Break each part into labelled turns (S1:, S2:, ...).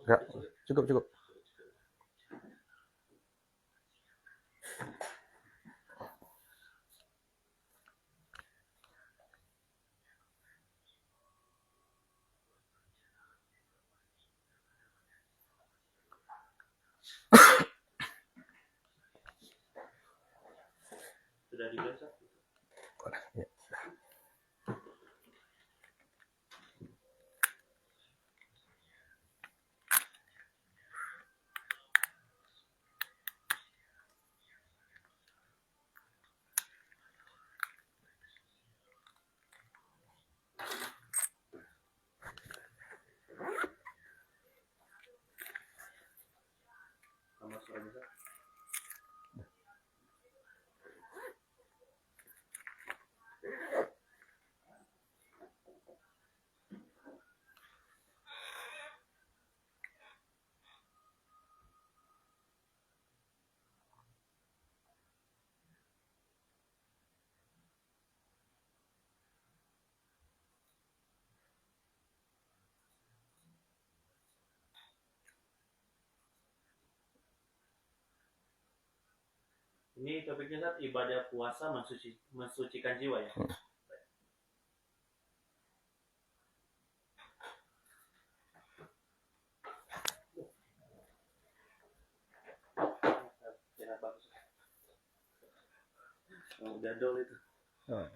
S1: Enggak, cukup.
S2: Sudah dibiasa.
S1: Ya.
S2: Sama suara bisa. Ini topiknya saat ibadah puasa mensucikan jiwa ya. Sehat bagus. Jadol itu.
S1: Oh.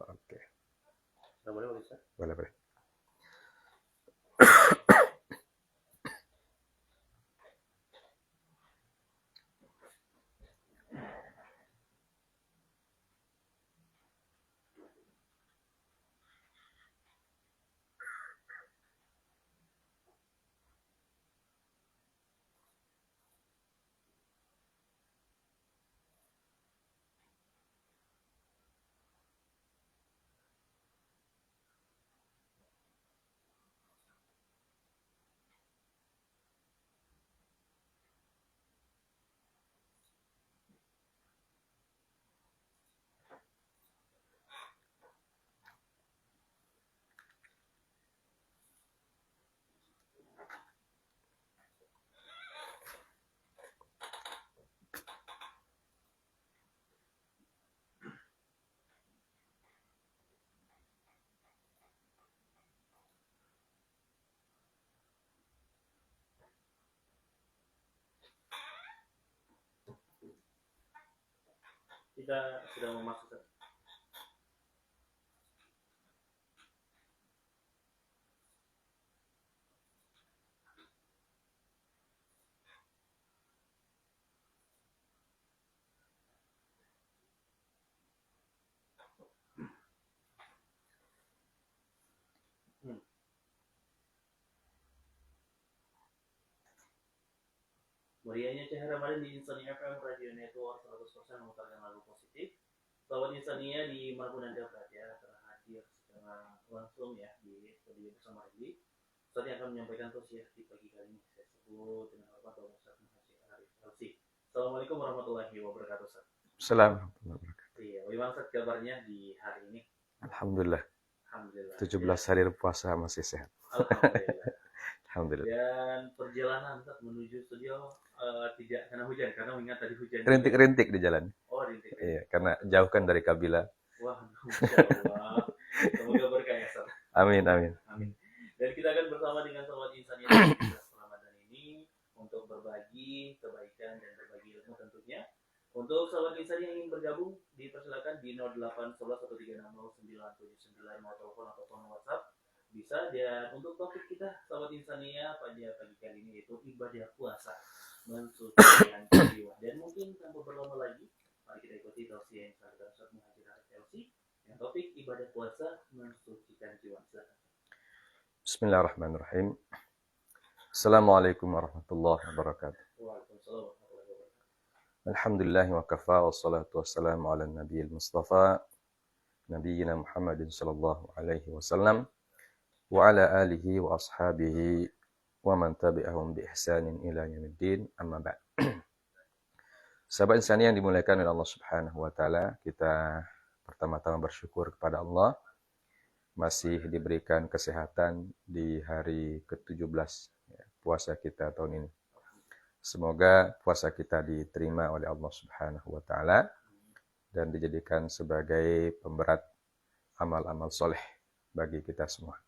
S1: Oke.
S2: Boleh bisa.
S1: Boleh.
S2: Kita sudah memasuk. Meriahnya cahaya Ramadan di Insania FM Radio Network 100% memutarkan lagu positif. Sahabat Insania di manapun Anda berada terhadir secara langsung ya di studio bersama Redi. Saat yang akan menyampaikan tausiah di pagi kali ini saya sebut dengan hormat Bapak Ustaz Muhammad Arif Alsi. Assalamualaikum warahmatullahi wabarakatuh.
S1: Assalamualaikum warahmatullahi wabarakatuh.
S2: Iya, bagaimana Ustaz kabarnya di hari ini?
S1: Alhamdulillah. 17 hari puasa masih sehat. Alhamdulillah.
S2: Dan perjalanan Ustaz menuju studio tidak kena hujan karena mengingat tadi hujan.
S1: Rintik-rintik di jalan.
S2: Oh, rintik.
S1: Iya, karena jauh kan dari Kabila.
S2: Wah, insyaallah. Semoga berkah ya, Ustaz.
S1: Amin.
S2: Dan kita akan bersama dengan sahabat Insania Ramadan ini untuk berbagi kebaikan dan berbagi ilmu tentunya. Untuk sahabat Insania yang ingin bergabung, dipersilakan di 081113600979 mau telepon ataupun WhatsApp. Bisa. Dan untuk topik kita sahabat Insania pada pagi kali ini yaitu ibadah puasa mensucikan jiwa. Dan mungkin tanpa berlama lagi Mari kita ikuti tausiah yang sahabat Ustaz Muhajir Arif LC yang topik ibadah puasa mensucikan jiwa.
S1: Bismillahirrahmanirrahim. Assalamualaikum warahmatullahi wabarakatuh.
S2: Waalaikumsalam warahmatullahi wabarakatuh.
S1: Alhamdulillah wa kafa wassalatu wassalamu ala nabiyil mustafa Nabiyyina Muhammadin sallallahu alaihi wasallam wa ala alihi wa ashabihi wa man tabi'ahum bi ihsanin ila yaumiddin, amma ba'd. Sahabat insani yang dimuliakan oleh Allah Subhanahu wa taala, kita pertama-tama bersyukur kepada Allah masih diberikan kesehatan di hari ke-17 puasa kita tahun ini. Semoga puasa kita diterima oleh Allah Subhanahu wa taala dan dijadikan sebagai pemberat amal-amal soleh bagi kita semua.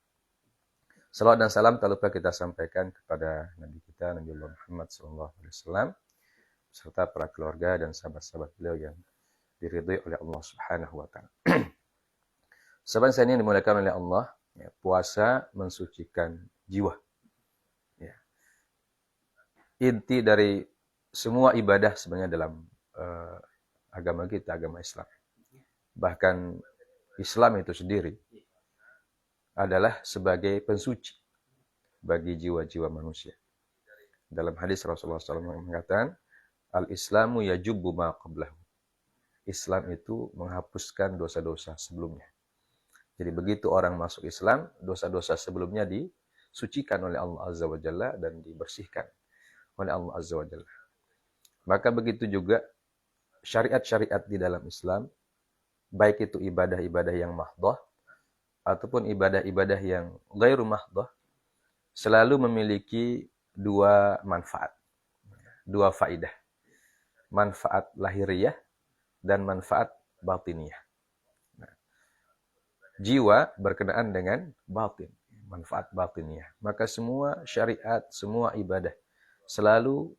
S1: Salawat dan salam tak lupa kita sampaikan kepada Nabi kita, Nabi Allah Muhammad SAW, serta para keluarga dan sahabat-sahabat beliau yang diridhai oleh Allah Subhanahu wa taala. Sahabat saya ini dimuliakan oleh Allah, ya, puasa mensucikan jiwa. Ya. Inti dari semua ibadah sebenarnya dalam agama kita, agama Islam. Bahkan Islam itu sendiri adalah sebagai pensuci bagi jiwa-jiwa manusia. Dalam hadis Rasulullah SAW mengatakan, Al-Islamu yajubbu ma qablahu. Islam itu menghapuskan dosa-dosa sebelumnya. Jadi begitu orang masuk Islam, dosa-dosa sebelumnya disucikan oleh Allah Azza wa Jalla dan dibersihkan oleh Allah Azza wa Jalla. Maka begitu juga syariat-syariat di dalam Islam, baik itu ibadah-ibadah yang mahdoh, ataupun ibadah-ibadah yang ghairu mahdoh, selalu memiliki dua manfaat, dua faidah. Manfaat lahiriah dan manfaat batiniyah. Nah, jiwa berkenaan dengan batin, manfaat batiniyah. Maka semua syariat, semua ibadah selalu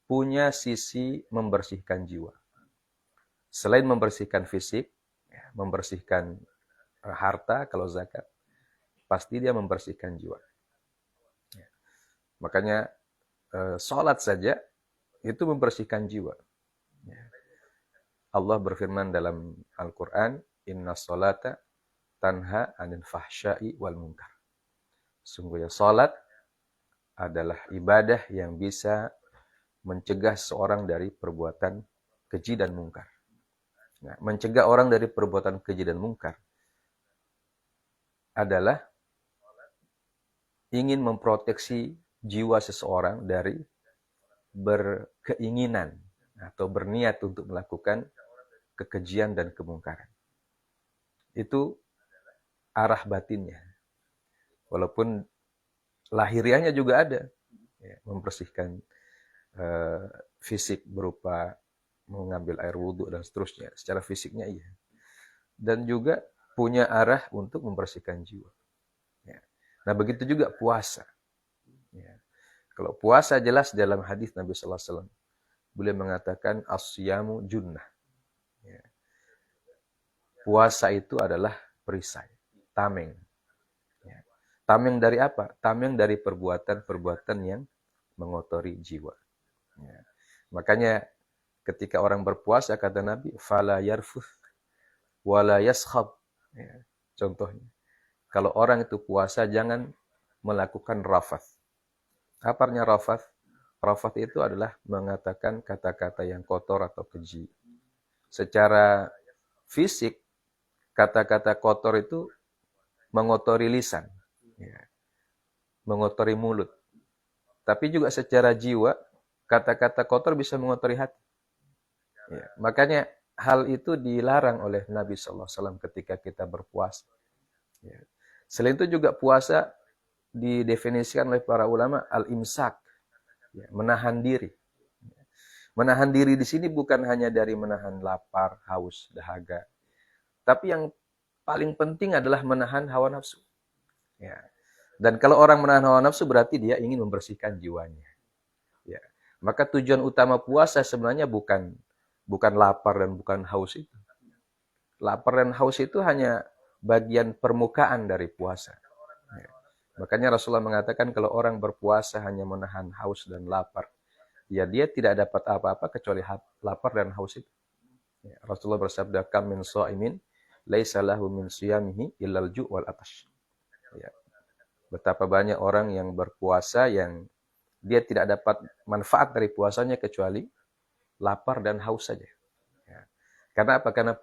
S1: punya sisi membersihkan jiwa. Selain membersihkan fisik, membersihkan harta kalau zakat, pasti dia membersihkan jiwa. Makanya sholat saja itu membersihkan jiwa. Allah berfirman dalam Al-Quran, Inna sholata tanha anil fahsya'i wal munkar. Sungguhnya sholat adalah ibadah yang bisa mencegah seorang dari perbuatan keji dan mungkar. Nah, mencegah orang dari perbuatan keji dan mungkar adalah ingin memproteksi jiwa seseorang dari berkeinginan atau berniat untuk melakukan kekejian dan kemungkaran. Itu arah batinnya. Walaupun lahiriahnya juga ada, ya, membersihkan fisik berupa mengambil air wudhu dan seterusnya. Secara fisiknya iya. Dan juga punya arah untuk membersihkan jiwa. Ya. Nah begitu juga puasa. Ya. Kalau puasa jelas dalam hadis Nabi Sallallahu Alaihi Wasallam, beliau mengatakan as-siyamu junnah. Ya. Puasa itu adalah perisai, tameng. Ya. Tameng dari apa? Tameng dari perbuatan-perbuatan yang mengotori jiwa. Ya. Makanya ketika orang berpuasa kata Nabi, fala yarfuth wala yaskhab. Ya. Contohnya, kalau orang itu puasa jangan melakukan rafath. Apa artinya rafath? Rafath itu adalah mengatakan kata-kata yang kotor atau keji. Secara fisik, kata-kata kotor itu mengotori lisan, ya, mengotori mulut. Tapi juga secara jiwa, kata-kata kotor bisa mengotori hati. Ya, makanya hal itu dilarang oleh Nabi SAW ketika kita berpuasa. Ya. Selain itu juga puasa didefinisikan oleh para ulama al-imsak, ya, menahan diri. Menahan diri di sini bukan hanya dari menahan lapar, haus, dahaga, tapi yang paling penting adalah menahan hawa nafsu. Ya. Dan kalau orang menahan hawa nafsu berarti dia ingin membersihkan jiwanya. Ya. Maka tujuan utama puasa sebenarnya bukan lapar dan bukan haus itu. Lapar dan haus itu hanya bagian permukaan dari puasa. Ya. Makanya Rasulullah mengatakan kalau orang berpuasa hanya menahan haus dan lapar, ya dia tidak dapat apa-apa kecuali lapar dan haus itu. Ya, Rasulullah bersabda, kam min sha'imin laisa lahu min siyamihi illal ju' wal atash. Ya. Betapa banyak orang yang berpuasa yang dia tidak dapat manfaat dari puasanya kecuali lapar dan haus saja. Ya. Karena apa? Karena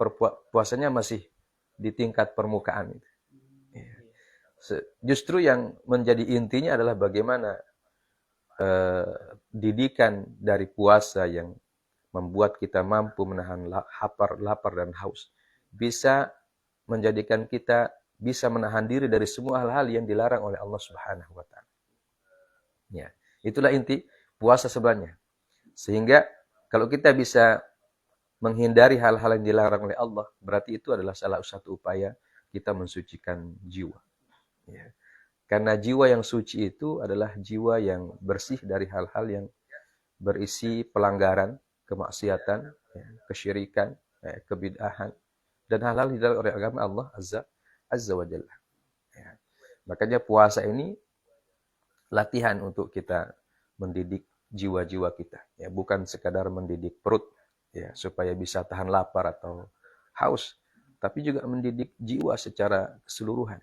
S1: puasanya masih di tingkat permukaan. Ya. Justru yang menjadi intinya adalah bagaimana didikan dari puasa yang membuat kita mampu menahan lapar dan haus. Bisa menjadikan kita bisa menahan diri dari semua hal-hal yang dilarang oleh Allah Subhanahu wa taala. Ya, itulah inti puasa sebenarnya. Sehingga kalau kita bisa menghindari hal-hal yang dilarang oleh Allah, berarti itu adalah salah satu upaya kita mensucikan jiwa. Ya. Karena jiwa yang suci itu adalah jiwa yang bersih dari hal-hal yang berisi pelanggaran, kemaksiatan, kesyirikan, kebid'ahan, dan hal-hal yang dilarang oleh agama Allah Azza wa Jalla. Ya. Makanya puasa ini latihan untuk kita mendidik jiwa-jiwa kita. Ya, bukan sekadar mendidik perut, ya, supaya bisa tahan lapar atau haus, tapi juga mendidik jiwa secara keseluruhan.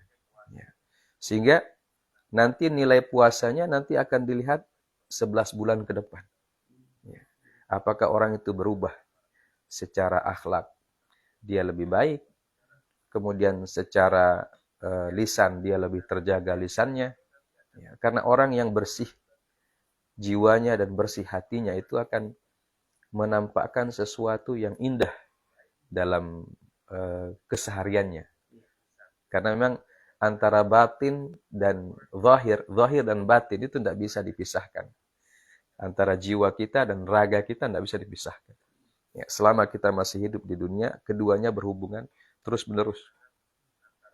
S1: Ya. Sehingga nanti nilai puasanya nanti akan dilihat 11 bulan ke depan. Ya. Apakah orang itu berubah secara akhlak, dia lebih baik, kemudian secara lisan dia lebih terjaga lisannya. Ya, karena orang yang bersih jiwanya dan bersih hatinya itu akan menampakkan sesuatu yang indah dalam kesehariannya. Karena memang antara batin dan zahir dan batin itu tidak bisa dipisahkan. Antara jiwa kita dan raga kita tidak bisa dipisahkan. Ya, selama kita masih hidup di dunia, keduanya berhubungan terus-menerus.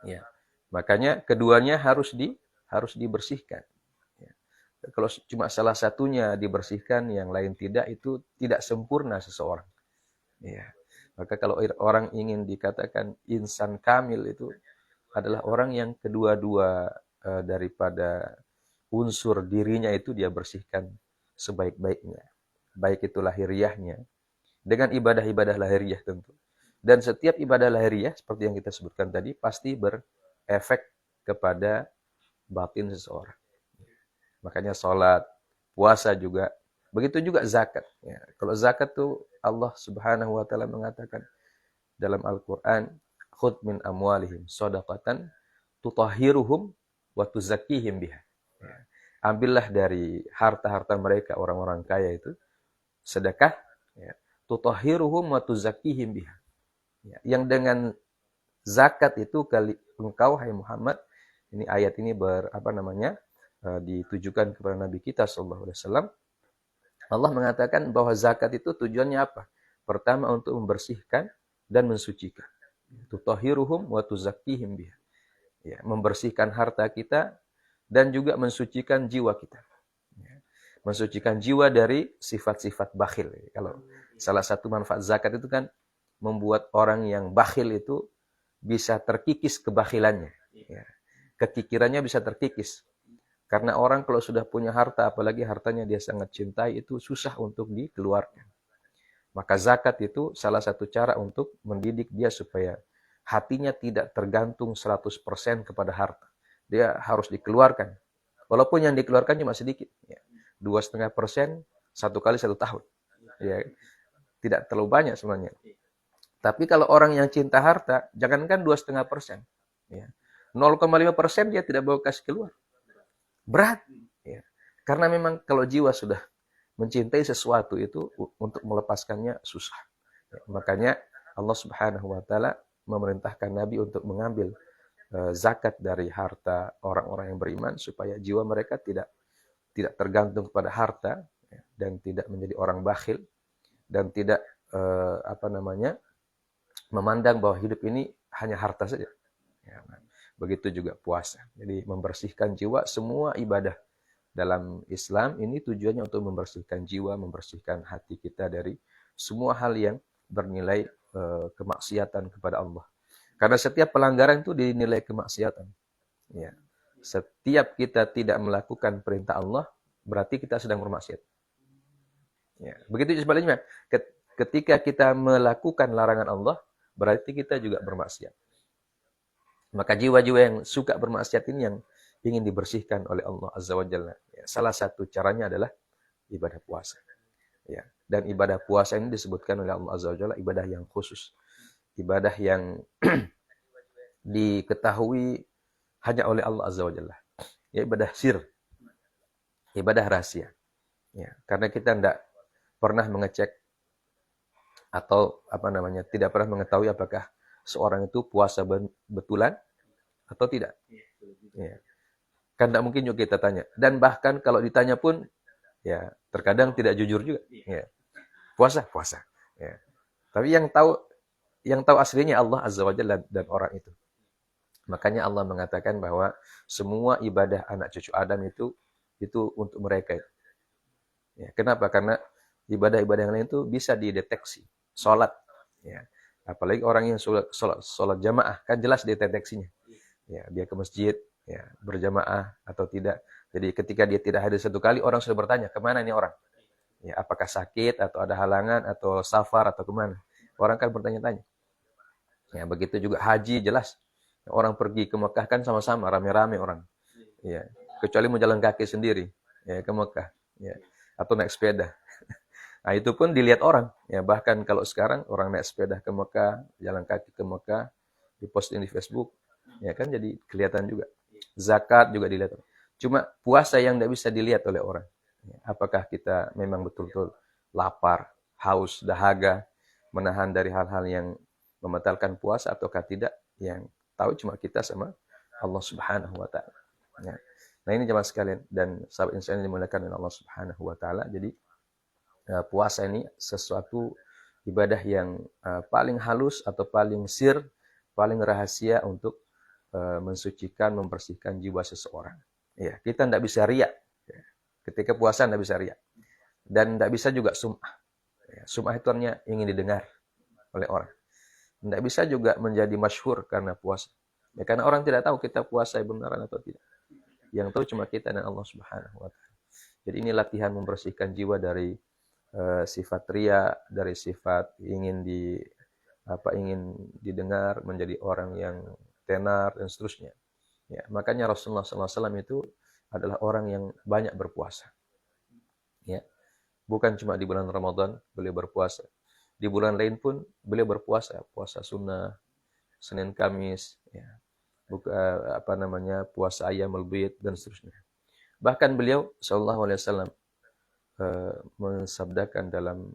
S1: Ya. Makanya keduanya harus dibersihkan. Ya. Kalau cuma salah satunya dibersihkan, yang lain tidak, itu tidak sempurna seseorang. Ya. Maka kalau orang ingin dikatakan insan kamil, itu adalah orang yang kedua-dua daripada unsur dirinya itu dia bersihkan sebaik-baiknya. Baik itu lahiriahnya, dengan ibadah-ibadah lahiriah tentu. Dan setiap ibadah lahiriah, seperti yang kita sebutkan tadi, pasti berefek kepada batin seseorang. Makanya sholat, puasa juga. Begitu juga zakat. Ya, kalau zakat itu Allah Subhanahu wa taala mengatakan dalam Al-Qur'an, khudh min amwalihim shadaqatan tutahhiruhum wa tuzakkihim biha. Ya. Ambillah dari harta-harta mereka, orang-orang kaya itu, sedekah, ya, tutahhiruhum wa tuzakkihim biha. Ya, yang dengan zakat itu engkau hai Muhammad, ini ayat ini ditujukan kepada Nabi kita sallallahu alaihi wasallam. Allah mengatakan bahwa zakat itu tujuannya apa? Pertama untuk membersihkan dan mensucikan. Tutahhiruhum wa tuzakkihim biha. Ya, membersihkan harta kita dan juga mensucikan jiwa kita. Ya, mensucikan jiwa dari sifat-sifat bakhil. Kalau salah satu manfaat zakat itu kan membuat orang yang bakhil itu bisa terkikis kebakhilannya. Ya. Kekikirannya bisa terkikis. Karena orang kalau sudah punya harta, apalagi hartanya dia sangat cintai, itu susah untuk dikeluarkan. Maka zakat itu salah satu cara untuk mendidik dia supaya hatinya tidak tergantung 100% kepada harta. Dia harus dikeluarkan. Walaupun yang dikeluarkan cuma sedikit. Ya. 2,5%, 1 kali 1 tahun. Ya. Tidak terlalu banyak sebenarnya. Tapi kalau orang yang cinta harta, jangankan 2,5%. Ya. 0,5% dia tidak mau kasih keluar. Berat. Ya. Karena memang kalau jiwa sudah mencintai sesuatu itu, untuk melepaskannya susah. Ya. Makanya Allah Subhanahu wa taala memerintahkan Nabi untuk mengambil zakat dari harta orang-orang yang beriman supaya jiwa mereka tidak tergantung kepada harta, ya, dan tidak menjadi orang bakhil dan tidak memandang bahwa hidup ini hanya harta saja. Ya, begitu juga puasa. Jadi membersihkan jiwa, semua ibadah dalam Islam ini tujuannya untuk membersihkan jiwa, membersihkan hati kita dari semua hal yang bernilai kemaksiatan kepada Allah. Karena setiap pelanggaran itu dinilai kemaksiatan. Ya. Setiap kita tidak melakukan perintah Allah, berarti kita sedang bermaksiat. Ya. Begitu sebaliknya. ketika kita melakukan larangan Allah, berarti kita juga bermaksiat. Maka jiwa-jiwa yang suka bermaksiat ini yang ingin dibersihkan oleh Allah Azza wa Jalla. Ya, salah satu caranya adalah ibadah puasa. Ya. Dan ibadah puasa ini disebutkan oleh Allah Azza wa Jalla ibadah yang khusus. Ibadah yang diketahui hanya oleh Allah Azza wa Jalla. Ya, ibadah sir. Ibadah rahasia. Ya, karena kita tidak pernah mengecek atau tidak pernah mengetahui apakah seorang itu puasa betulan atau tidak. Ya. Kan tidak mungkin juga kita tanya. Dan bahkan kalau ditanya pun, ya terkadang tidak jujur juga. Ya. Puasa. Ya. Tapi yang tahu aslinya Allah Azza wa Jalla dan orang itu. Makanya Allah mengatakan bahwa semua ibadah anak cucu Adam itu untuk mereka. Ya. Kenapa? Karena ibadah-ibadah yang lain itu bisa dideteksi. Sholat. Ya. Apalagi orang yang sholat jamaah, kan jelas deteksinya. Ya, dia ke masjid, ya, berjamaah atau tidak. Jadi ketika dia tidak hadir satu kali, orang sudah bertanya, kemana ini orang? Ya, apakah sakit, atau ada halangan, atau safar, atau kemana? Orang kan bertanya-tanya. Ya, begitu juga haji, jelas. Orang pergi ke Mekah kan sama-sama, rame-rame orang. Ya, kecuali mau jalan kaki sendiri, ya, ke Mekah. Ya, atau naik sepeda. Nah, itu pun dilihat orang. Ya, bahkan kalau sekarang orang naik sepeda ke Mekah, jalan kaki ke Mekah, diposting di Facebook, ya kan jadi kelihatan juga. Zakat juga dilihat. Cuma puasa yang tidak bisa dilihat oleh orang. Apakah kita memang betul-betul lapar, haus, dahaga, menahan dari hal-hal yang membatalkan puasa ataukah tidak, yang tahu cuma kita sama Allah Subhanahu wa taala. Ya. Nah, ini jemaah sekalian dan sahabat insan yang dimuliakan oleh Allah Subhanahu wa taala. Jadi puasa ini sesuatu ibadah yang paling halus atau paling sir, paling rahasia untuk mensucikan, membersihkan jiwa seseorang. Ya, kita tidak bisa riya. Ya. Ketika puasa tidak bisa riya. Dan tidak bisa juga sum'ah. Ya, sum'ah itu artinya ingin didengar oleh orang. Tidak bisa juga menjadi masyhur karena puasa. Ya, karena orang tidak tahu kita puasa benaran atau tidak. Yang tahu cuma kita dan Allah Subhanahu wa taala. Jadi ini latihan membersihkan jiwa dari sifat riya, dari sifat ingin didengar, menjadi orang yang tenar dan seterusnya. Ya, makanya Rasulullah SAW itu adalah orang yang banyak berpuasa. Ya, bukan cuma di bulan Ramadan beliau berpuasa. Di bulan lain pun beliau berpuasa, puasa sunnah, Senin Kamis, ya. Puasa Ayyamul Bid dan seterusnya. Bahkan beliau sallallahu alaihi wasallam mensabdakan dalam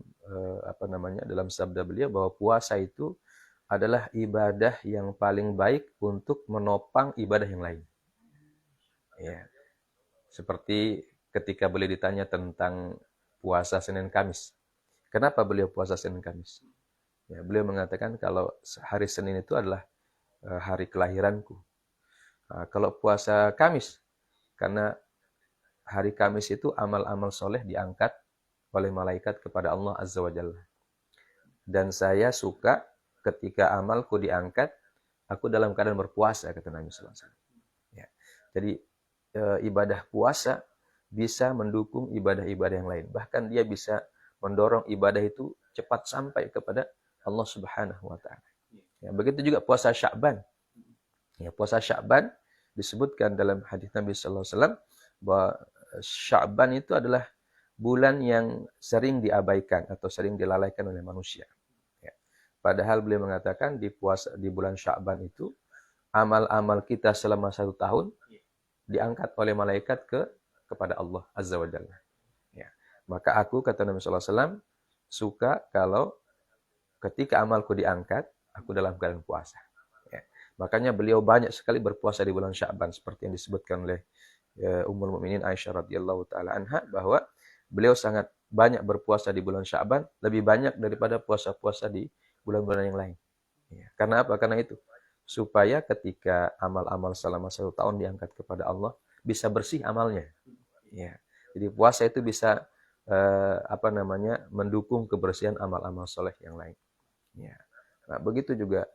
S1: dalam sabda beliau bahwa puasa itu adalah ibadah yang paling baik untuk menopang ibadah yang lain. Ya. Seperti ketika beliau ditanya tentang puasa Senin Kamis. Kenapa beliau puasa Senin Kamis? Ya, beliau mengatakan kalau hari Senin itu adalah hari kelahiranku. Nah, kalau puasa Kamis, karena hari Kamis itu amal-amal soleh diangkat oleh malaikat kepada Allah Azza wa Jalla. Dan saya suka ketika amalku diangkat, aku dalam keadaan berpuasa, kata Nabi sallallahu alaihi wasallam. Ya. Jadi ibadah puasa bisa mendukung ibadah-ibadah yang lain. Bahkan dia bisa mendorong ibadah itu cepat sampai kepada Allah Subhanahu wa taala. Ya, begitu juga puasa Sya'ban. Ya, puasa Sya'ban disebutkan dalam hadis Nabi sallallahu alaihi wasallam bahwa Sya'ban itu adalah bulan yang sering diabaikan atau sering dilalaikan oleh manusia. Ya. Padahal beliau mengatakan di bulan Sya'ban itu amal-amal kita selama 1 tahun diangkat oleh malaikat kepada Allah Azza wa Jalla. Ya. Maka aku, kata Nabi sallallahu alaihi wasallam, suka kalau ketika amalku diangkat, aku dalam keadaan puasa. Ya. Makanya beliau banyak sekali berpuasa di bulan Sya'ban seperti yang disebutkan oleh Ummul Mukminin Aisyah radhiyallahu taala anha bahwa beliau sangat banyak berpuasa di bulan Sya'ban, lebih banyak daripada puasa-puasa di bulan-bulan yang lain. Ya. Karena apa? Karena itu supaya ketika amal-amal selama 1 tahun diangkat kepada Allah bisa bersih amalnya. Ya. Jadi puasa itu bisa mendukung kebersihan amal-amal soleh yang lain. Ya. Nah, begitu juga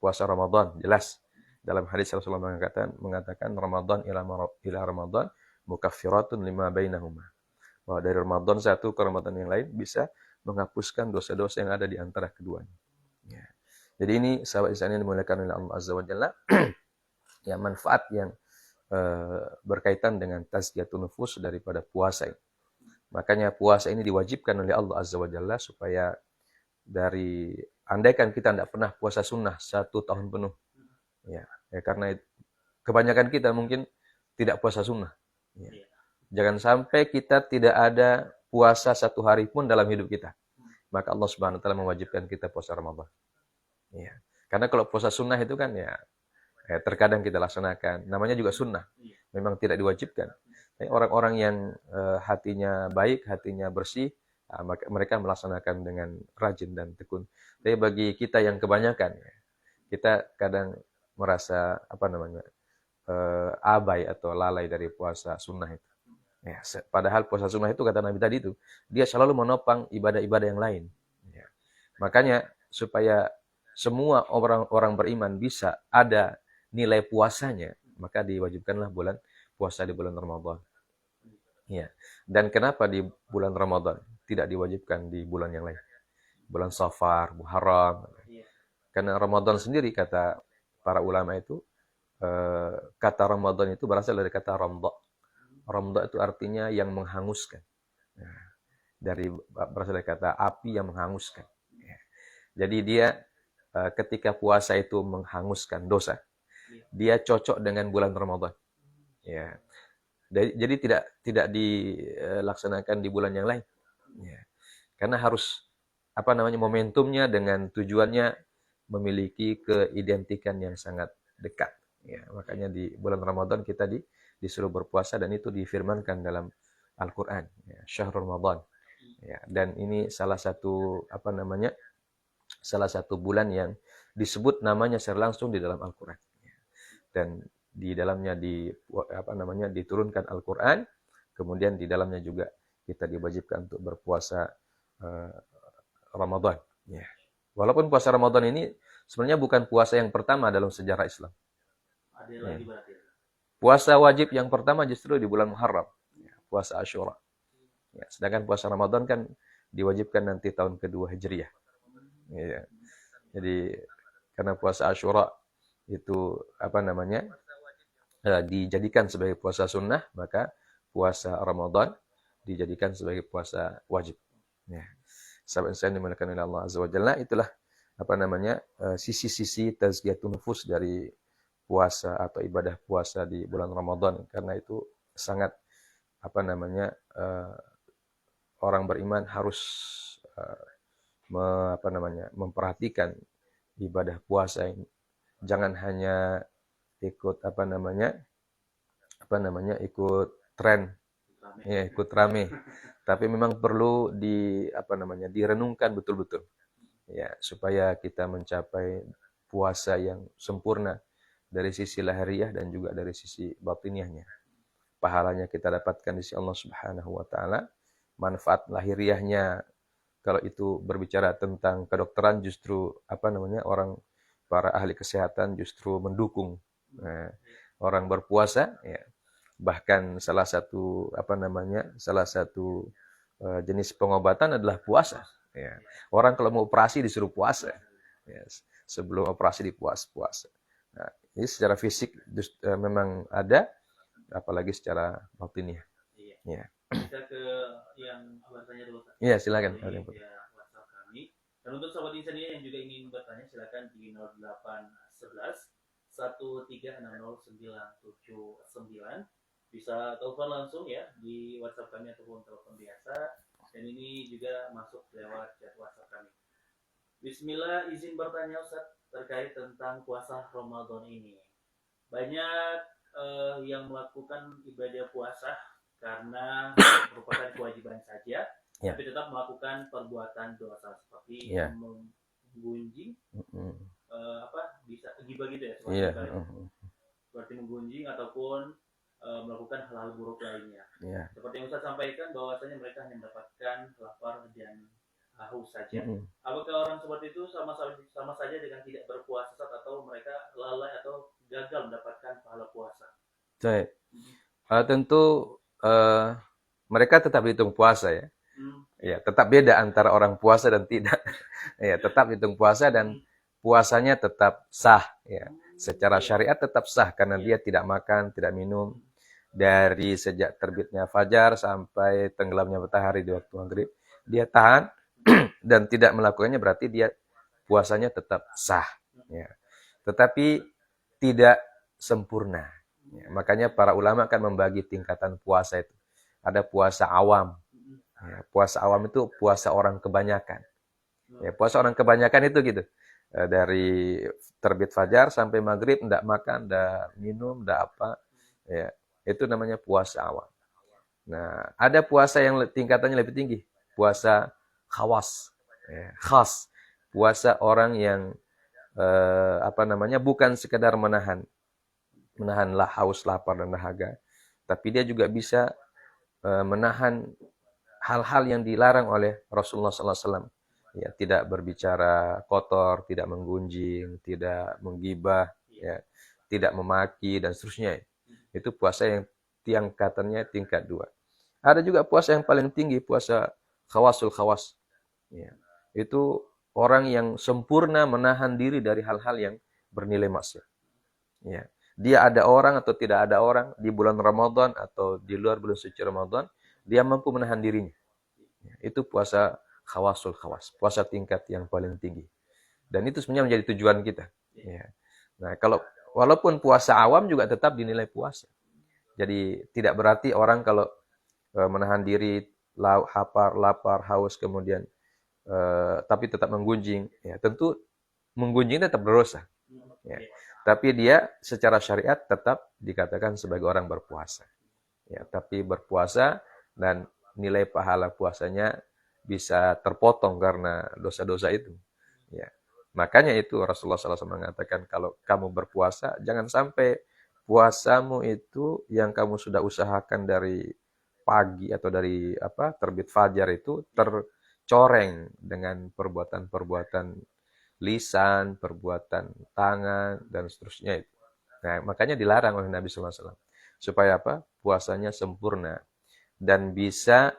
S1: puasa Ramadan, jelas. Dalam hadis Rasulullah mengatakan Ramadan ila Ramadan mukaffiratun lima bainahuma. Bahwa dari Ramadan satu ke Ramadan yang lain bisa menghapuskan dosa-dosa yang ada di antara keduanya. Ya. Jadi ini sahabat Ihsan yang dimuliakan oleh Allah Azza wa Jalla, ya, manfaat yang berkaitan dengan tazkiyatun nufus daripada puasa ini. Makanya puasa ini diwajibkan oleh Allah Azza wa Jalla supaya dari, andaikan kita tidak pernah puasa sunnah 1 tahun penuh, ya, karena kebanyakan kita mungkin tidak puasa sunnah. Ya. Jangan sampai kita tidak ada puasa 1 hari pun dalam hidup kita. Maka Allah Subhanahu wa taala mewajibkan kita puasa Ramadan. Ya. Karena kalau puasa sunnah itu kan ya terkadang kita laksanakan, namanya juga sunnah, memang tidak diwajibkan. Orang-orang yang hatinya baik, hatinya bersih, maka mereka melaksanakan dengan rajin dan tekun. Tapi bagi kita yang kebanyakan, kita kadang merasa abai atau lalai dari puasa sunnah itu. Ya, padahal puasa sunnah itu, kata Nabi tadi itu, dia selalu menopang ibadah-ibadah yang lain. Ya. Makanya supaya semua orang-orang beriman bisa ada nilai puasanya, maka diwajibkanlah puasa di bulan Ramadan. Ya. Dan kenapa di bulan Ramadan tidak diwajibkan di bulan yang lain? Bulan Safar, Muharram. Karena Ramadan sendiri, kata para ulama itu, kata Ramadan itu berasal dari kata ramda. Ramda itu artinya yang menghanguskan. Berasal dari kata api yang menghanguskan. Jadi dia ketika puasa itu menghanguskan dosa, dia cocok dengan bulan Ramadan. Ya. Jadi tidak dilaksanakan di bulan yang lain. Ya. Karena harus momentumnya dengan tujuannya memiliki keidentikan yang sangat dekat. Ya, makanya di bulan Ramadan kita disuruh berpuasa, dan itu difirmankan dalam Al-Qur'an, ya, Syahrul Ramadan. Ya, dan ini salah satu salah satu bulan yang disebut namanya secara langsung di dalam Al-Qur'an. Ya. Dan di dalamnya diturunkan Al-Qur'an, kemudian di dalamnya juga kita diwajibkan untuk berpuasa Ramadan. Ya. Walaupun puasa Ramadan ini sebenarnya bukan puasa yang pertama dalam sejarah Islam.
S2: Ada lagi berarti.
S1: Puasa wajib yang pertama justru di bulan Muharram, ya, puasa Asyura. Ya, sedangkan puasa Ramadan kan diwajibkan nanti tahun kedua Hijriah. Ya. Jadi karena puasa Asyura itu dijadikan sebagai puasa sunnah, maka puasa Ramadan dijadikan sebagai puasa wajib. Ya. Sahabat saya dimuliakan oleh Allah Azza wa Jalla, itulah sisi-sisi tazkiyatun nufus dari puasa atau ibadah puasa di bulan Ramadan. Karena itu sangat orang beriman harus memperhatikan ibadah puasa ini. Jangan hanya ikut ikut tren, ya, ikut rame. Tapi memang perlu direnungkan betul-betul, ya, supaya kita mencapai puasa yang sempurna dari sisi lahiriah dan juga dari sisi batiniahnya. Pahalanya kita dapatkan di sisi Allah Subhanahu wa taala. Manfaat lahiriahnya, kalau itu berbicara tentang kedokteran, justru para ahli kesehatan justru mendukung orang berpuasa, ya. Bahkan salah satu jenis pengobatan adalah puasa. Ya. Orang kalau mau operasi disuruh puasa. Ya. Sebelum operasi puasa. Nah, ini secara fisik memang ada, apalagi secara batiniah.
S2: Iya.
S1: Ya.
S2: Kita ke yang bertanya dulu.
S1: Iya, silakan.
S2: WhatsApp kami. Dan untuk sahabat Insania yang juga ingin bertanya, silakan di 0811 1360979. Bisa telepon langsung ya di WhatsApp kami ataupun telepon biasa. Dan ini juga masuk lewat chat WhatsApp kami. Bismillah, izin bertanya Ustaz terkait tentang puasa Ramadan ini. Banyak yang melakukan ibadah puasa karena merupakan kewajiban saja, ya, tapi tetap melakukan perbuatan dosa seperti menggunjing, bisa gibah gitu ya, seperti menggunjing ataupun melakukan hal-hal buruk lainnya. Yeah. Seperti yang Ustaz sampaikan, bahwasanya mereka hanya mendapatkan lapar dan haus saja. Apakah orang seperti itu sama saja dengan tidak berpuasa, atau mereka lalai atau gagal mendapatkan pahala puasa?
S1: Tentu mereka tetap hitung puasa, ya. Ya, tetap beda antara orang puasa dan tidak. Ya, tetap hitung puasa dan puasanya tetap sah. Ya, secara syariat tetap sah karena dia tidak makan, tidak minum dari sejak terbitnya fajar sampai tenggelamnya matahari di waktu maghrib. Dia tahan dan tidak melakukannya berarti dia puasanya tetap sah. Ya. Tetapi tidak sempurna. Ya, makanya para ulama kan membagi tingkatan puasa itu. Ada puasa awam. Ya, puasa awam itu puasa orang kebanyakan. Ya, puasa orang kebanyakan itu gitu. Dari terbit fajar sampai maghrib ndak makan, ndak minum, ndak apa. Ya, itu namanya puasa awam. Nah, ada puasa yang tingkatannya lebih tinggi. Puasa khawas. Ya, khas. Puasa orang yang bukan sekedar menahanlah haus, lapar dan dahaga, tapi dia juga bisa menahan hal-hal yang dilarang oleh Rasulullah SAW. Ya, tidak berbicara kotor, tidak menggunjing, tidak menggibah, ya, tidak memaki dan seterusnya. Itu puasa yang tingkatannya tingkat 2. Ada juga puasa yang paling tinggi, puasa khawasul khawas. Ya. Itu orang yang sempurna menahan diri dari hal-hal yang bernilai maksiat. Ya. Dia ada orang atau tidak ada orang di bulan Ramadan atau di luar bulan suci Ramadan, dia mampu menahan dirinya. Ya. Itu puasa khawasul khawas, puasa tingkat yang paling tinggi. Dan itu sebenarnya menjadi tujuan kita. Ya. Nah, walaupun puasa awam juga tetap dinilai puasa. Jadi tidak berarti orang kalau menahan diri, lapar, haus, kemudian tapi tetap menggunjing, ya tentu menggunjing tetap berdosa. Ya. Tapi dia secara syariat tetap dikatakan sebagai orang berpuasa. Ya, tapi berpuasa dan nilai pahala puasanya bisa terpotong karena dosa-dosa itu. Ya. Makanya itu Rasulullah SAW mengatakan kalau kamu berpuasa, jangan sampai puasamu itu yang kamu sudah usahakan dari pagi atau dari terbit fajar itu tercoreng dengan perbuatan-perbuatan lisan, perbuatan tangan dan seterusnya itu. Nah, makanya dilarang oleh Nabi SAW supaya puasanya sempurna dan bisa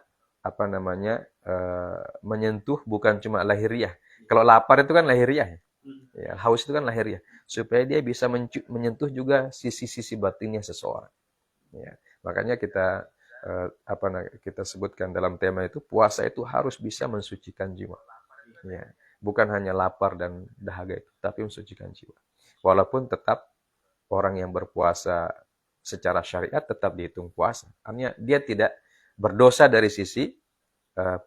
S1: menyentuh bukan cuma lahiriah. Kalau lapar itu kan lahiriah, ya, haus itu kan lahiriah. Supaya dia bisa menyentuh juga sisi-sisi batinnya seseorang. Ya, makanya kita kita sebutkan dalam tema itu puasa itu harus bisa mensucikan jiwa. Ya, bukan hanya lapar dan dahaga itu, tapi mensucikan jiwa. Walaupun tetap orang yang berpuasa secara syariat tetap dihitung puasa. Artinya dia tidak berdosa dari sisi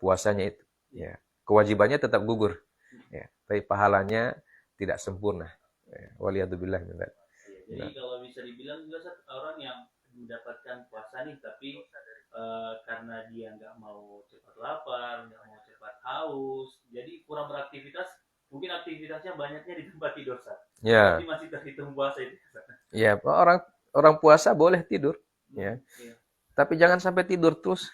S1: puasanya itu. Ya, kewajibannya tetap gugur. Ya, tapi pahalanya tidak sempurna. Ya, waliyadzubillah min dzalik.
S2: Jadi kalau bisa dibilang juga orang yang mendapatkan puasa nih, tapi karena dia nggak mau cepat lapar, nggak mau cepat haus, jadi kurang beraktivitas. Mungkin aktivitasnya banyaknya di tempat tidur, Sat.
S1: Ya.
S2: Tapi masih terhitung puasa itu, Sat.
S1: Ya, orang puasa boleh tidur, ya. Tapi jangan sampai tidur terus.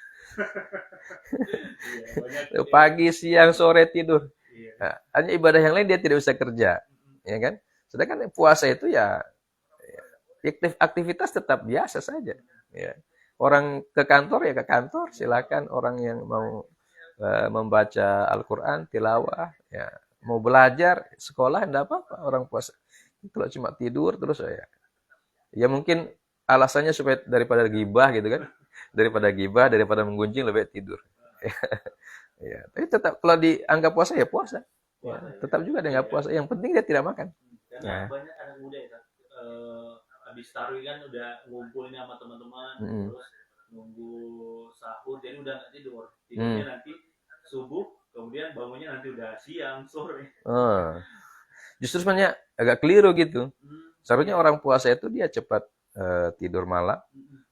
S1: Pagi, siang, sore tidur. Nah, hanya ibadah yang lain dia tidak bisa kerja, ya kan? Sedangkan puasa itu ya aktivitas tetap biasa saja. Ya. Orang ke kantor ya ke kantor, silakan. Orang yang mau membaca Al-Quran, tilawah, ya mau belajar, sekolah, enggak apa-apa orang puasa. Kalau cuma tidur terus ya mungkin alasannya supaya daripada gibah gitu kan, daripada menggunjing lebih tidur. Ya, tapi tetap kalau dianggap puasa ya puasa. Ya, tetap juga dia nggak puasa. Yang penting dia tidak makan.
S2: Karena banyak anak muda ya, habis tarawih kan udah ngumpulin sama teman-teman, terus nunggu sahur, jadi udah nggak tidur. Tidurnya nanti subuh, kemudian bangunnya nanti udah siang, sore.
S1: Justru sebenarnya agak keliru gitu. Seharusnya orang puasa itu dia cepat tidur malam.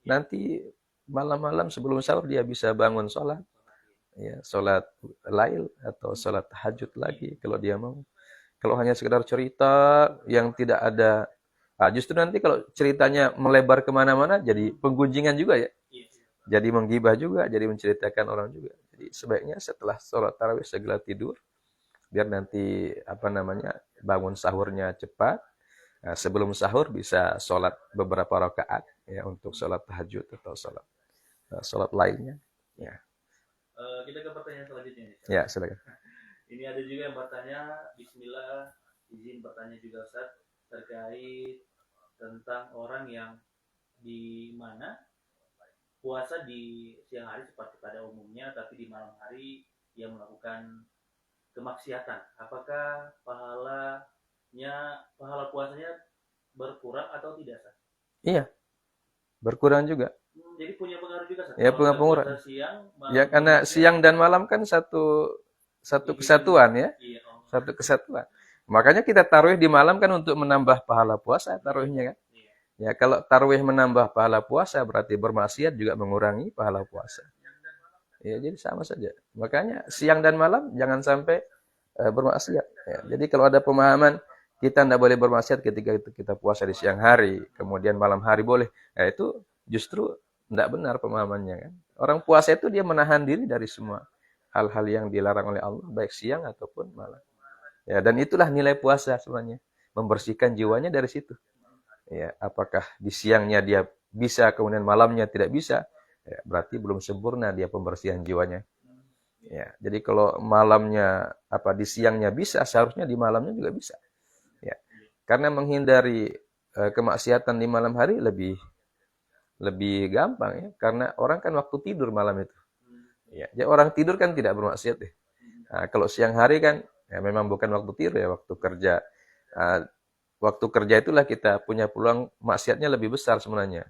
S1: Nanti malam-malam sebelum sahur dia bisa bangun sholat. Ya, sholat lail atau sholat tahajud lagi kalau dia mau. Kalau hanya sekedar cerita yang tidak ada, justru nanti kalau ceritanya melebar kemana-mana jadi penggunjingan juga ya. Jadi menggibah juga, jadi menceritakan orang juga. Jadi sebaiknya setelah sholat tarawih segera tidur, biar nanti bangun sahurnya cepat. Nah, sebelum sahur bisa sholat beberapa rakaat ya untuk sholat tahajud atau sholat lainnya. Ya.
S2: Kita ke pertanyaan selanjutnya nih.
S1: Ya, silakan.
S2: Ini ada juga yang bertanya, Bismillah, izin bertanya juga Ustaz, terkait tentang orang yang di mana puasa di siang hari seperti pada umumnya, tapi di malam hari dia melakukan kemaksiatan. Apakah pahala puasanya berkurang atau tidak, Ustaz?
S1: Iya, berkurang juga.
S2: Jadi punya pengaruh juga, Ustaz.
S1: Ya,
S2: Kalau kita
S1: pengaruh.
S2: puasa siang,
S1: Ya, karena
S2: berikutnya
S1: siang dan malam kan satu kesatuan ya,
S2: iya,
S1: satu kesatuan. Makanya kita taruh di malam kan untuk menambah pahala puasa taruhnya kan.
S2: iya.
S1: Ya, kalau taruh menambah pahala puasa berarti bermaksiat juga mengurangi pahala puasa. Ya, jadi sama saja. Makanya siang dan malam jangan sampai bermaksiat. Ya, jadi kalau ada pemahaman kita tidak boleh bermaksiat ketika kita puasa di siang hari, kemudian malam hari boleh. Ya, itu justru tidak benar pemahamannya kan. Orang puasa itu dia menahan diri dari semua hal-hal yang dilarang oleh Allah, baik siang ataupun malam. Ya, dan itulah nilai puasa sebenarnya, membersihkan jiwanya dari situ. Ya, apakah di siangnya dia bisa, kemudian malamnya tidak bisa, ya, berarti belum sempurna dia pembersihan jiwanya. Ya, jadi kalau malamnya di siangnya bisa, seharusnya di malamnya juga bisa. Ya, karena menghindari kemaksiatan di malam hari lebih gampang ya, karena orang kan waktu tidur malam itu. Ya, jadi orang tidur kan tidak bermaksiat deh. Nah, kalau siang hari kan ya memang bukan waktu tidur ya, waktu kerja. Nah, waktu kerja itulah kita punya peluang maksiatnya lebih besar sebenarnya.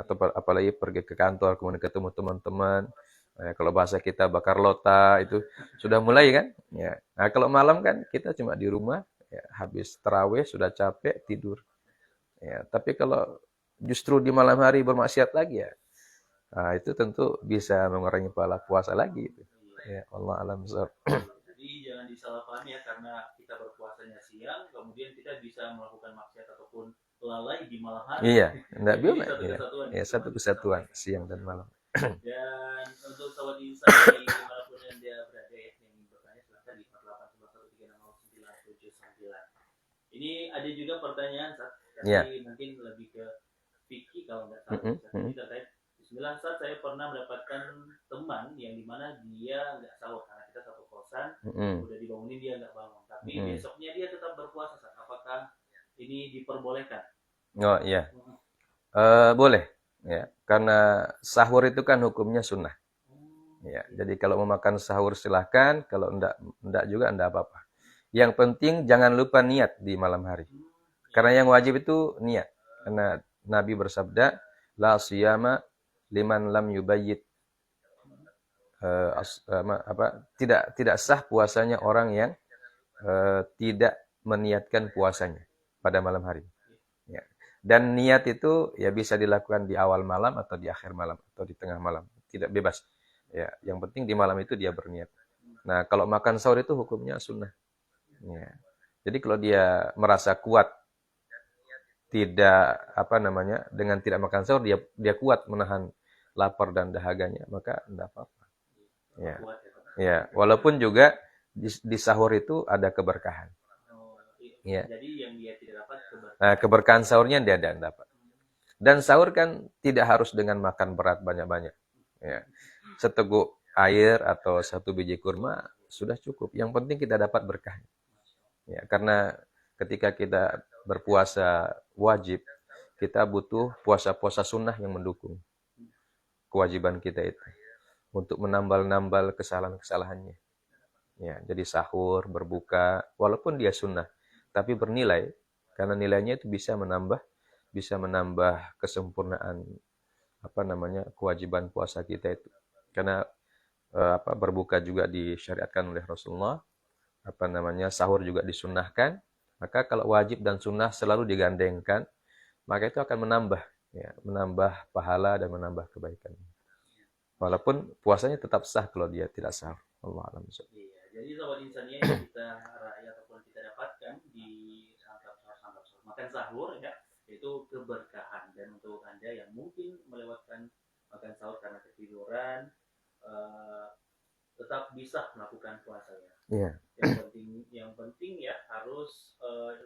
S1: Atau apalagi pergi ke kantor, kemudian ketemu teman-teman. Nah, kalau bahasa kita bakar lota itu sudah mulai kan. Ya. Nah, kalau malam kan kita cuma di rumah, ya, habis tarawih sudah capek tidur. Ya, tapi kalau justru di malam hari bermaksiat lagi ya, nah, itu tentu bisa mengurangi pahala puasa lagi. Ya, Allah alam besar.
S2: Jadi jangan disalahpahami ya, karena kita berpuasanya siang, kemudian kita bisa melakukan maksiat ataupun lalai di malam hari.
S1: Iya, enggak
S2: Jadi
S1: bilang
S2: satu
S1: ya.
S2: kesatuan.
S1: Ya, satu kesatuan siang dan malam.
S2: Dan untuk sahabat insan di dimanapun yang dia berada ya, yang ingin bertanya silahkan di 4811136099. Ini ada juga pertanyaan Sat, tapi
S1: Ya.
S2: mungkin lebih ke Vicky kalau nggak salah. Ini terkait Bismillah, saat saya pernah mendapatkan teman yang dimana dia nggak sahur karena kita satu kosan, udah dibangunin dia nggak bangun, tapi besoknya dia tetap berpuasa. Saat apakah ini diperbolehkan?
S1: Oh iya, boleh ya, karena sahur itu kan hukumnya sunnah. Ya, jadi kalau mau makan sahur silahkan, kalau enggak juga enggak apa-apa. Yang penting jangan lupa niat di malam hari. Karena yang wajib itu niat. Karena Nabi bersabda, la siyama liman lam yubayyit, tidak sah puasanya orang yang tidak meniatkan puasanya pada malam hari. Ya. Dan niat itu ya bisa dilakukan di awal malam atau di akhir malam atau di tengah malam, tidak bebas. Ya, yang penting di malam itu dia berniat. Nah, kalau makan sahur itu hukumnya sunnah. Ya. Jadi kalau dia merasa kuat tidak dengan tidak makan sahur dia kuat menahan lapar dan dahaganya, maka tidak apa-apa. Ya. Ya, walaupun juga di sahur itu ada keberkahan. Ya.
S2: Jadi yang dia tidak dapat keberkahan.
S1: Nah, keberkahan sahurnya dia tidak dapat. Dan sahur kan tidak harus dengan makan berat banyak-banyak. Ya. Seteguk air atau satu biji kurma sudah cukup. Yang penting kita dapat berkah. Ya, karena ketika kita berpuasa wajib, kita butuh puasa-puasa sunnah yang mendukung kewajiban kita itu untuk menambal-nambal kesalahan-kesalahannya. Ya, jadi sahur, berbuka, walaupun dia sunnah, tapi bernilai karena nilainya itu bisa menambah kesempurnaan kewajiban puasa kita itu. Karena berbuka juga disyariatkan oleh Rasulullah, sahur juga disunnahkan. Maka kalau wajib dan sunnah selalu digandengkan, maka itu akan menambah pahala dan menambah kebaikan. Walaupun puasanya tetap sah kalau dia tidak sahur. Allah alam.
S2: Iya, jadi sahabat insania yang kita raih ataupun kita dapatkan di santap sahur makan sahur ya, itu keberkahan. Dan untuk Anda yang mungkin melewatkan makan sahur karena ketiduran, tetap bisa melakukan puasa ya.
S1: Yeah.
S2: Yang penting ya harus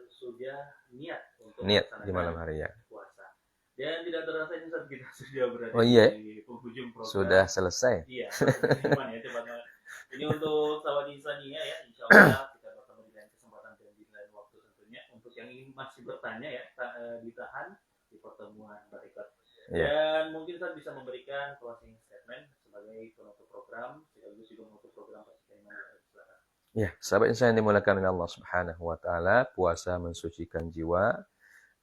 S2: sudah niat untuk
S1: niat di malam hari ya.
S2: Puasa. Dan tidak terasa ini saat kita sudah berada
S1: di
S2: penghujung program.
S1: Sudah selesai.
S2: Iya, teman ya, cepat banget. Ini untuk sahabat Insania ya, insya Allah kita bertemu di lain kesempatan dan di lain waktu tentunya. Untuk yang ingin masih bertanya ya, ditahan di pertemuan berikut.
S1: Ya.
S2: Dan mungkin saya bisa memberikan closing statement sebagai penutup program, sekaligus juga menutup program Percikan Iman. Silakan.
S1: Ya, sahabat insan yang dimuliakan oleh Allah Subhanahu wa taala, puasa mensucikan jiwa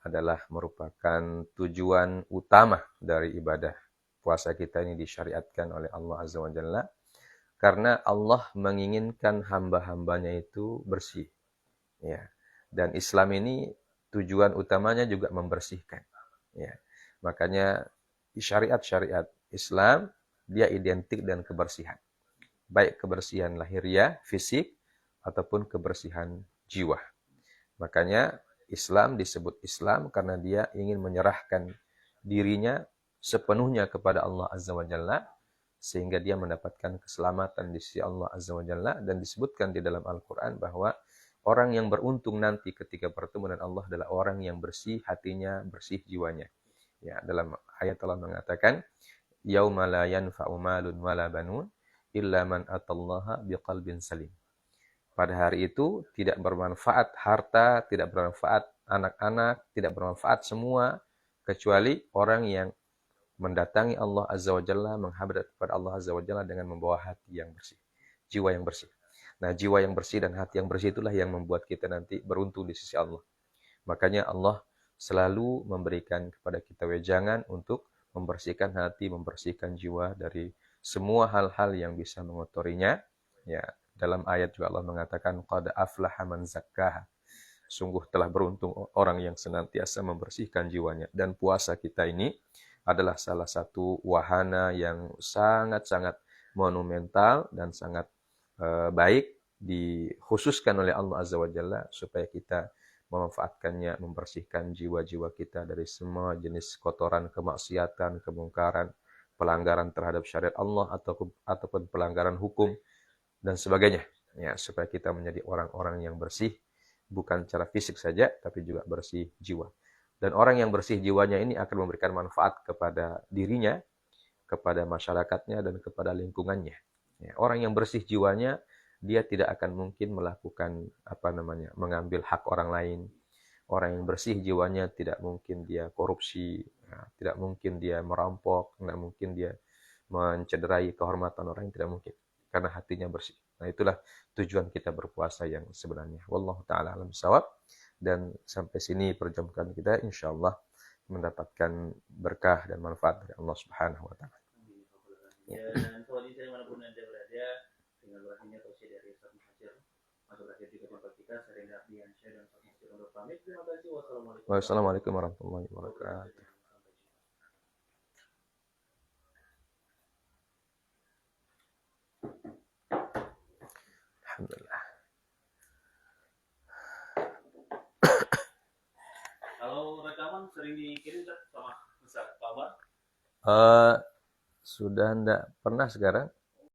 S1: adalah merupakan tujuan utama dari ibadah. Puasa kita ini disyariatkan oleh Allah Azza wa Jalla karena Allah menginginkan hamba-hambanya itu bersih. Ya. Dan Islam ini tujuan utamanya juga membersihkan. Ya. Makanya syariat-syariat Islam dia identik dengan kebersihan. Baik kebersihan lahiriah, fisik, ataupun kebersihan jiwa. Makanya Islam disebut Islam karena dia ingin menyerahkan dirinya sepenuhnya kepada Allah Azza wa Jalla sehingga dia mendapatkan keselamatan di sisi Allah Azza wa Jalla, dan disebutkan di dalam Al-Qur'an bahwa orang yang beruntung nanti ketika bertemu dengan Allah adalah orang yang bersih hatinya, bersih jiwanya. Ya, dalam ayat Allah mengatakan, yauma la yanfa'u malun wala banun illa man atallaha biqalbin salim. Pada hari itu tidak bermanfaat harta, tidak bermanfaat anak-anak, tidak bermanfaat semua kecuali orang yang mendatangi Allah Azza wa Jalla, menghadap kepada Allah Azza wa Jalla dengan membawa hati yang bersih, jiwa yang bersih. Nah, jiwa yang bersih dan hati yang bersih itulah yang membuat kita nanti beruntung di sisi Allah. Makanya Allah selalu memberikan kepada kita wejangan untuk membersihkan hati, membersihkan jiwa dari semua hal-hal yang bisa mengotorinya. Ya, dalam ayat juga Allah mengatakan qad aflaha man zakkaha. Sungguh telah beruntung orang yang senantiasa membersihkan jiwanya. Dan puasa kita ini adalah salah satu wahana yang sangat-sangat monumental dan sangat baik dikhususkan oleh Allah Azza wa Jalla supaya kita memanfaatkannya, membersihkan jiwa-jiwa kita dari semua jenis kotoran, kemaksiatan, kemungkaran, pelanggaran terhadap syariat Allah ataupun pelanggaran hukum dan sebagainya. Ya, supaya kita menjadi orang-orang yang bersih, bukan secara fisik saja, tapi juga bersih jiwa. Dan orang yang bersih jiwanya ini akan memberikan manfaat kepada dirinya, kepada masyarakatnya, dan kepada lingkungannya. Ya, orang yang bersih jiwanya, dia tidak akan mungkin melakukan mengambil hak orang lain. Orang yang bersih jiwanya tidak mungkin dia korupsi, ya, tidak mungkin dia merampok, tidak mungkin dia mencederai kehormatan orang, tidak mungkin. Karena hatinya bersih. Nah, itulah tujuan kita berpuasa yang sebenarnya. Wallahu ta'ala alam bisawab. Dan sampai sini perjumpaan kita, insyaallah mendapatkan berkah dan manfaat dari Allah Subhanahu wa taala.
S2: Dan kalau di manapun Anda berada, dengan berakhirnya tausiah dari Ustaz Muhajir, maka berakhir juga tempat kita, saya Renda Ardiansyah dan Ustaz Muhajir untuk pamit. Terima kasih.
S1: Wassalamualaikum warahmatullahi wabarakatuh. Alhamdulillah.
S2: Kalau rekaman sering dikirim sama Ustaz Pak Amar?
S1: Sudah enggak pernah sekarang.